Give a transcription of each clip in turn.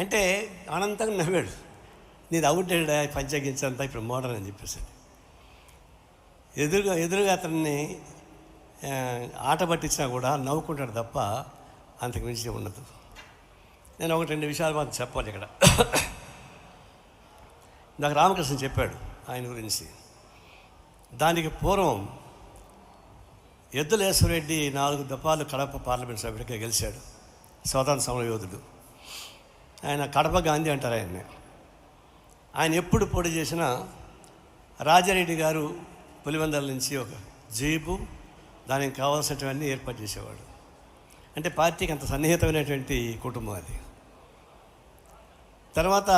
అంటే అనంతంగా నవ్వాడు. నీది అవుట్డేటెడ్ పంచగించంతా ఇప్పుడు మోడర్న్ అని చెప్పేసి. ఎదురుగా అతన్ని ఆట పట్టించినా కూడా నవ్వుకుంటాడు తప్ప అంతకు మించి ఉండదు. నేను ఒకటి రెండు విషయాలు మాత్రం చెప్పాలి ఇక్కడ. నాకు రామకృష్ణ చెప్పాడు ఆయన గురించి. దానికి పూర్వం ఎద్దులేశ్వరరెడ్డి 4 దఫాలు కడప పార్లమెంట్ సభ్యుడిగా గెలిచాడు, స్వాతంత్ర సమరయోధుడు. ఆయన కడప గాంధీ అంటారు ఆయన్ని. ఆయన ఎప్పుడు పోటీ చేసినా రాజారెడ్డి గారు పులివెందల నుంచి ఒక జీపు దానికి కావాల్సినవన్నీ ఏర్పాటు చేసేవాడు. అంటే పార్టీకి అంత సన్నిహితమైనటువంటి కుటుంబం అది. తర్వాత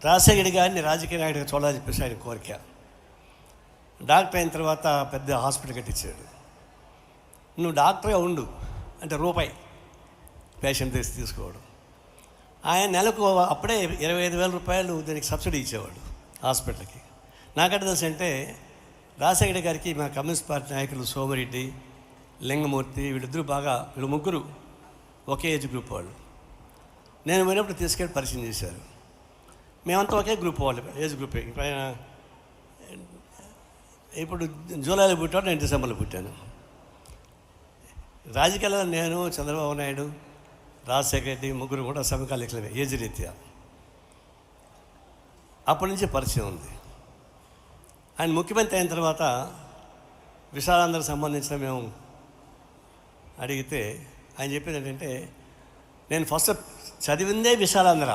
రాజశేఖర్ గారిని రాజకీయ నాయకుడిగా చూడాలని చెప్పేసి ఆయన కోరిక. డాక్టర్ అయిన తర్వాత పెద్ద హాస్పిటల్ కట్టించాడు. నువ్వు డాక్టర్గా ఉండు అంటే రూపాయి పేషెంట్ తీసుకోవడం. ఆయన నెలకు అప్పుడే 25,000 రూపాయలు దీనికి సబ్సిడీ ఇచ్చేవాడు హాస్పిటల్కి. నాకంటే తెలుసు అంటే రాజశేఖర్ గారికి మా కమ్యూనిస్ట్ పార్టీ నాయకులు సోమిరెడ్డి, లింగమూర్తి వీళ్ళు ముగ్గురు ఒకే ఏజ్ గ్రూప్ వాళ్ళు. నేను పోయినప్పుడు తీసుకెళ్ళి పరిచయం చేశారు. మేమంతా ఒకే గ్రూప్ వాళ్ళు, ఏజ్ గ్రూపే. ఇప్పుడు జూలైలో పుట్టాడు, నేను డిసెంబర్లో పుట్టాను. రాజకీయాల్లో నేను, చంద్రబాబు నాయుడు, రాజశేఖర రెడ్డి ముగ్గురు కూడా సమకాలీకులమే ఏజ్ రీత్యా. అప్పటి నుంచి పరిచయం ఉంది. ఆయన ముఖ్యమంత్రి అయిన తర్వాత విశాలాంధ్రకు సంబంధించిన మేము అడిగితే ఆయన చెప్పేది ఏంటంటే, నేను ఫస్ట్ చదివిందే విశాలాంధ్ర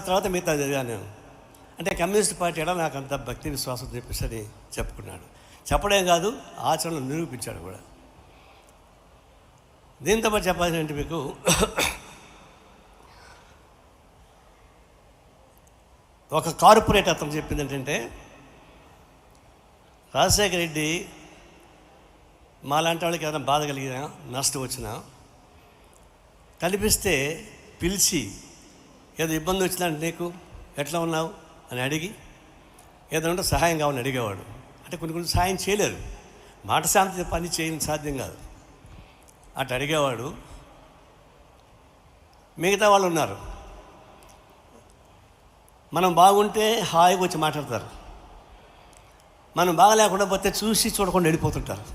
తర్వాత మిగతా చదివాను నేను. అంటే కమ్యూనిస్ట్ పార్టీ కూడా నాకు అంత భక్తి విశ్వాసం చెప్పేసి అని చెప్పుకున్నాడు. చెప్పడం కాదు, ఆచరణలో నిరూపించాడు కూడా. దీంతో పాటు చెప్పాల్సి అంటే మీకు ఒక కార్పొరేట్ అతను చెప్పింది ఏంటంటే, రాజశేఖర రెడ్డి మాలాంటి వాళ్ళకి ఏదైనా బాధ కలిగినా నష్టం వచ్చినా కనిపిస్తే పిలిచి ఏదో ఇబ్బంది వచ్చిందంటే నీకు ఎట్లా ఉన్నావు అని అడిగి ఏదైనా ఉంటే సహాయం కావాలని అడిగేవాడు. అంటే కొన్ని సహాయం చేయలేరు, మాట శాంతి పని చేయని సాధ్యం కాదు. అటు అడిగేవాడు. మిగతా వాళ్ళు ఉన్నారు, మనం బాగుంటే హాయిగా వచ్చి మాట్లాడతారు, మనం బాగలేకుండా పోతే చూసి చూడకుండా వెళ్ళిపోతుంటారు.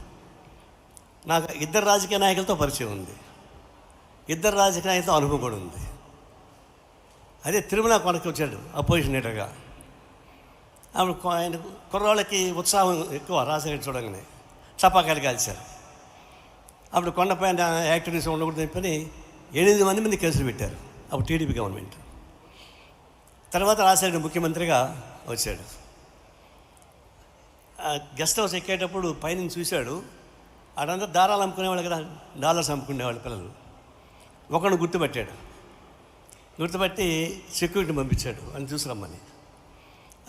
నాకు 2 రాజకీయ నాయకులతో పరిచయం ఉంది, 2 రాజకీయ నాయకులతో అనుభవం కూడా ఉంది. అదే తిరుమల కొనకి వచ్చాడు అపోజిషన్ లీడర్గా. అప్పుడు ఆయన కుర్రాళ్ళకి ఉత్సాహం ఎక్కువ, రాజశేఖర్ చూడగానే చపాకాయలు కాల్చారు. అప్పుడు కొండపైన యాక్టివిటీస్ ఉండకూడదు చెప్పని 8 మంది కేసులు పెట్టారు అప్పుడు టీడీపీ గవర్నమెంట్. తర్వాత రాజశేఖర్ ముఖ్యమంత్రిగా వచ్చాడు. గెస్ట్ హౌస్ ఎక్కేటప్పుడు పైన చూశాడు, అడంతా దారాలు అమ్ముకునేవాళ్ళు కదా, డాలర్స్ అమ్ముకునేవాళ్ళు పిల్లలు. ఒకడు గుర్తుపట్టి సెక్యూరిటీ పంపించాడు అని చూసిరమ్మని.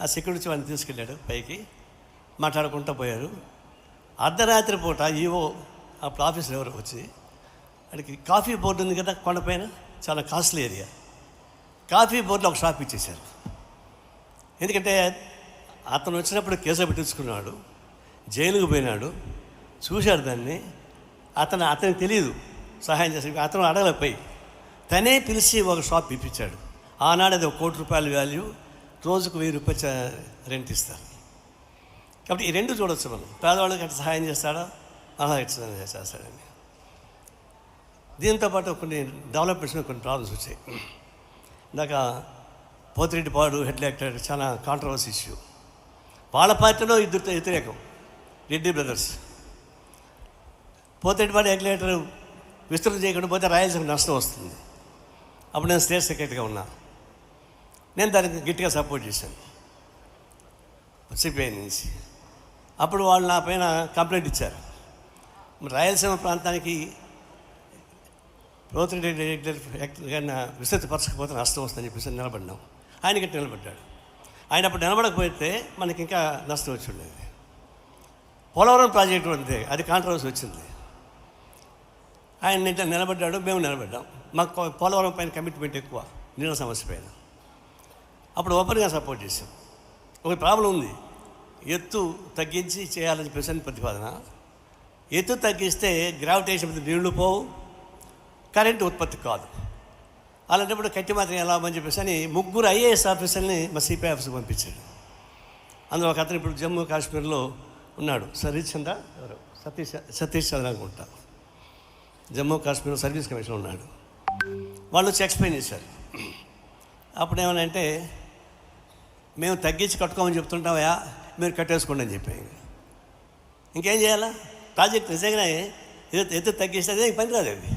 ఆ సెక్యూరిటీ వాడిని తీసుకెళ్ళాడు పైకి, మాట్లాడుకుంటూ పోయారు. అర్ధరాత్రి పూట ఈవో అప్పుడు ఆఫీసులో ఎవరు వచ్చి అడిగి కాఫీ బోర్డు ఉంది కదా కొండపైన, చాలా కాస్ట్లీ ఏరియా, కాఫీ బోర్డులో ఒక షాప్ ఇచ్చేశారు. ఎందుకంటే అతను వచ్చినప్పుడు కేసు పెట్టించుకున్నాడు, జైలుకు పోయినాడు, చూశాడు దాన్ని. అతనికి తెలియదు సహాయం చేసి, అతను అడగలేపోయి తనే పిలిచి ఒక షాప్ ఇప్పించాడు. ఆనాడు అది 1 కోటి రూపాయల వాల్యూ, రోజుకు 1000 రూపాయలు రెంట్ ఇస్తారు. కాబట్టి ఈ రెండు చూడవచ్చు మనం. పేదవాళ్ళకి అట్లా సహాయం చేస్తాడా, అలా ఎట్లా చేస్తాడని. దీంతోపాటు కొన్ని డెవలప్మెంట్స్ కొన్ని ప్రాబ్లమ్స్ వచ్చాయి. ఇందాక పోతిరెడ్డిపాడు హెడ్ లెక్టర్ చాలా కాంట్రవర్సీ ఇష్యూ. వాళ్ళ పార్టీలో 2 వ్యతిరేకం, రెడ్డి బ్రదర్స్. పోతిరెడ్డిపాడు హెడ్ లెక్టర్ విస్తృతం చేయకుండా పోతే రాయలసీమ నష్టం వస్తుంది. అప్పుడు నేను స్టేట్ సెక్రటరీగా ఉన్నా, నేను దానికి గట్టిగా సపోర్ట్ చేశాను సిపిఐ నుంచి. అప్పుడు వాళ్ళు నా పైన కంప్లైంట్ ఇచ్చారు, రాయలసీమ ప్రాంతానికి పోతిరెడ్డి గారిని విస్తృతపరచకపోతే నష్టం వస్తుందని చెప్పేసి నిలబడినాం. ఆయన గట్టి నిలబడ్డాడు. ఆయన అప్పుడు నిలబడకపోతే మనకి ఇంకా నష్టం వచ్చి ఉండేది. పోలవరం ప్రాజెక్టు అంతే, అది కాంట్రవర్సీ వచ్చింది. ఆయన నిలబడ్డాడు, మేము నిలబడ్డాం. మాకు పోలవరం పైన కమిట్మెంట్ ఎక్కువ, నీళ్ళ సమస్య పైన. అప్పుడు ఓపెన్గా సపోర్ట్ చేసాం. ఒక ప్రాబ్లం ఉంది, ఎత్తు తగ్గించి చేయాలని చెప్పేసి ప్రతిపాదన. ఎత్తు తగ్గిస్తే గ్రావిటేషన్ మీద నీళ్లు పోవు, కరెంటు ఉత్పత్తి కాదు. అలాంటప్పుడు కట్టి మాత్రం ఎలా అని చెప్పేసి అని 3 ఐఏఎస్ ఆఫీసర్ని మా సిపిఐ ఆఫీస్కి పంపించాడు. అందులో ఒక అతను ఇప్పుడు జమ్మూ కాశ్మీర్లో ఉన్నాడు, సతీష్ చంద్ర అనుకుంటా, జమ్మూ కాశ్మీర్ సర్వీస్ కమిషన్ ఉన్నాడు. వాళ్ళు వచ్చి ఎక్స్ప్లెయిన్ చేశారు. అప్పుడు ఏమనంటే, మేము తగ్గించి కట్టుకోమని చెప్తుంటామయా, మీరు కట్టేసుకోండి అని చెప్పాను. ఇంకేం చేయాలా? ప్రాజెక్ట్ నిజంగానే ఎత్తు తగ్గిస్తే అదే పని రాదు. అది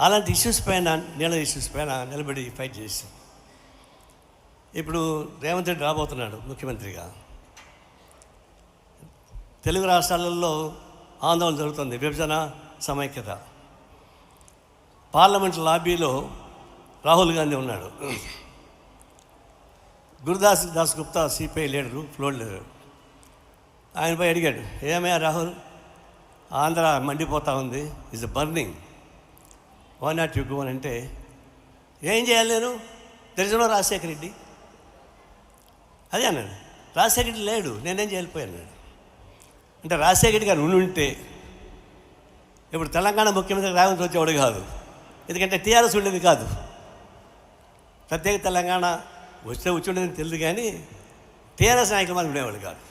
అలాంటి ఇష్యూస్ పైన, నీళ్ళ ఇష్యూస్ పైన నిలబడి ఫైట్ చేస్తాం. ఇప్పుడు రేవంత్ రెడ్డి రాబోతున్నాడు ముఖ్యమంత్రిగా. తెలుగు రాష్ట్రాలలో ఆందోళన జరుగుతుంది, విభజన సమైక్యత. పార్లమెంట్ లాబీలో రాహుల్ గాంధీ ఉన్నాడు, Gurudas Gupta CPI leader, floor leader. ఆయన పోయి అడిగాడు, ఏమయ్యా రాహుల్, ఆంధ్ర మండిపోతూ ఉంది, is burning, why not you go అని అంటే, ఏం చేయాలి నేను, there is no Rajasekhar Reddy. అదే అన్నాడు, రాజశేఖర్ రెడ్డి లేడు, నేనేం చేయలేకపోయాను. అంటే రాజశేఖర్ రెడ్డి గారు ఉంటే ఇప్పుడు తెలంగాణ ముఖ్యమంత్రి రేవంత్ వచ్చేవాడు కాదు, ఎందుకంటే టీఆర్ఎస్ ఉండేది కాదు. ప్రత్యేక తెలంగాణ వచ్చి ఉండేదని తెలియదు, కానీ టీఆర్ఎస్ నాయకులు మాత్రం ఉండేవాడు కాదు.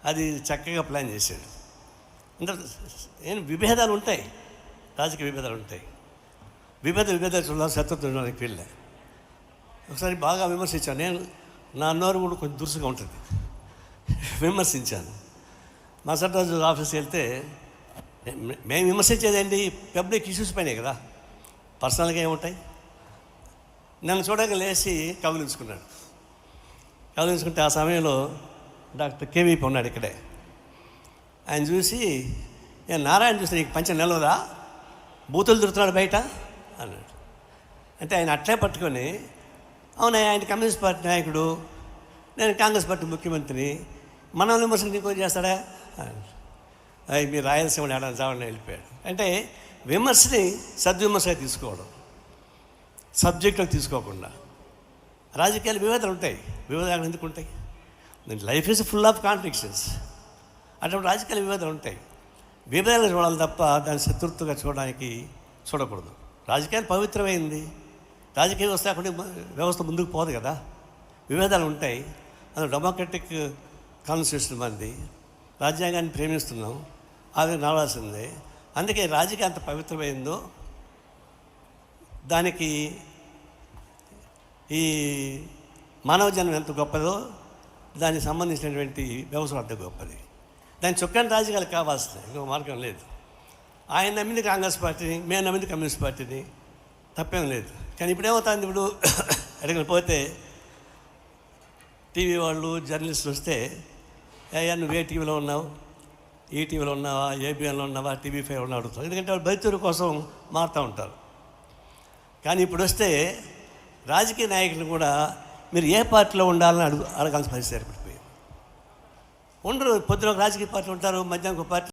అది చక్కగా ప్లాన్ చేశాడు. అంటే విభేదాలు ఉంటాయి, రాజకీయ విభేదాలు ఉంటాయి. విభేదాలు చూడాలి, శత్రుత్వం చూడడానికి వెళ్ళా. ఒకసారి బాగా విమర్శించాను నేను, నా నోరు కూడా కొంచెం దురుసుగా ఉంటుంది, విమర్శించాను. మరుసటి రోజు ఆఫీస్కి వెళ్తే, మేము విమర్శించేదండి పబ్లిక్ ఇష్యూస్ పైనే కదా, పర్సనల్గా ఏముంటాయి. నన్ను చూడగా లేచి కౌలించుకున్నాడు. కౌలించుకుంటే ఆ సమయంలో డాక్టర్ కేవీపీ ఉన్నాడు ఇక్కడే. ఆయన చూసి, నేను నారాయణ చూస్తే నీకు పంచం నిలవదా, బూతులు తిరుగుతున్నాడు బయట అన్నాడు. అంటే ఆయన అట్లే పట్టుకొని, అవునా ఆయన కమ్యూనిస్ట్ పార్టీ నాయకుడు, నేను కాంగ్రెస్ పార్టీ ముఖ్యమంత్రిని, మనం విమర్శలు నీకు చేస్తాడా అవి మీరు రాయలసీమ ఏడాది చావని వెళ్ళిపోయాడు. అంటే విమర్శని సద్విమర్శగా తీసుకోవడం, సబ్జెక్టులు తీసుకోకుండా. రాజకీయాలు విభేదాలు ఉంటాయి, విభేదాలు ఎందుకు ఉంటాయి? Life is full of contradictions. అటువంటి రాజకీయాల విభేదాలు ఉంటాయి, విభేదాలు చూడాలి తప్ప దాన్ని శత్రుత్వంగా చూడకూడదు. రాజకీయాలు పవిత్రమైంది, రాజకీయ వ్యవస్థ ముందుకు పోదు కదా, విభేదాలు ఉంటాయి. అందులో డెమోక్రటిక్ కాన్స్టిట్యూషన్ మంది, రాజ్యాంగాన్ని ప్రేమిస్తున్నాం, అది నడవాల్సిందే. అందుకే రాజకీయం అంత పవిత్రమైందో దానికి ఈ మానవ జన్మ ఎంత గొప్పదో దానికి సంబంధించినటువంటి వ్యవస్థ అంత గొప్పది. దాని చొక్కాని రాజకీయాలు కావాల్సిందే, ఇంకో మార్గం లేదు. ఆయన నమ్మింది కాంగ్రెస్ పార్టీని, మేము నమ్మింది కమ్యూనిస్ట్ పార్టీని, తప్పేం లేదు. కానీ ఇప్పుడు ఏమవుతుంది, ఇప్పుడు ఎక్కడికి పోతే టీవీ వాళ్ళు జర్నలిస్టులు వస్తే, అయ్యా నువ్వు ఏ టీవీలో ఉన్నావు, ఈ టీవీలో ఉన్నావా, ఏబిఎన్లో ఉన్నావా, టీవీ5 ఉన్నావు అడుగుతారు. ఎందుకంటే వాళ్ళు బయటూరు కోసం మారుతూ ఉంటారు. కానీ ఇప్పుడు వస్తే రాజకీయ నాయకులు కూడా మీరు ఏ పార్టీలో ఉండాలని అడగాల్సిన పరిస్థితి ఏర్పడిపోయింది. ఉండరు, పొద్దున ఒక రాజకీయ పార్టీ ఉంటారు, మధ్యాహ్నం ఒక పార్టీ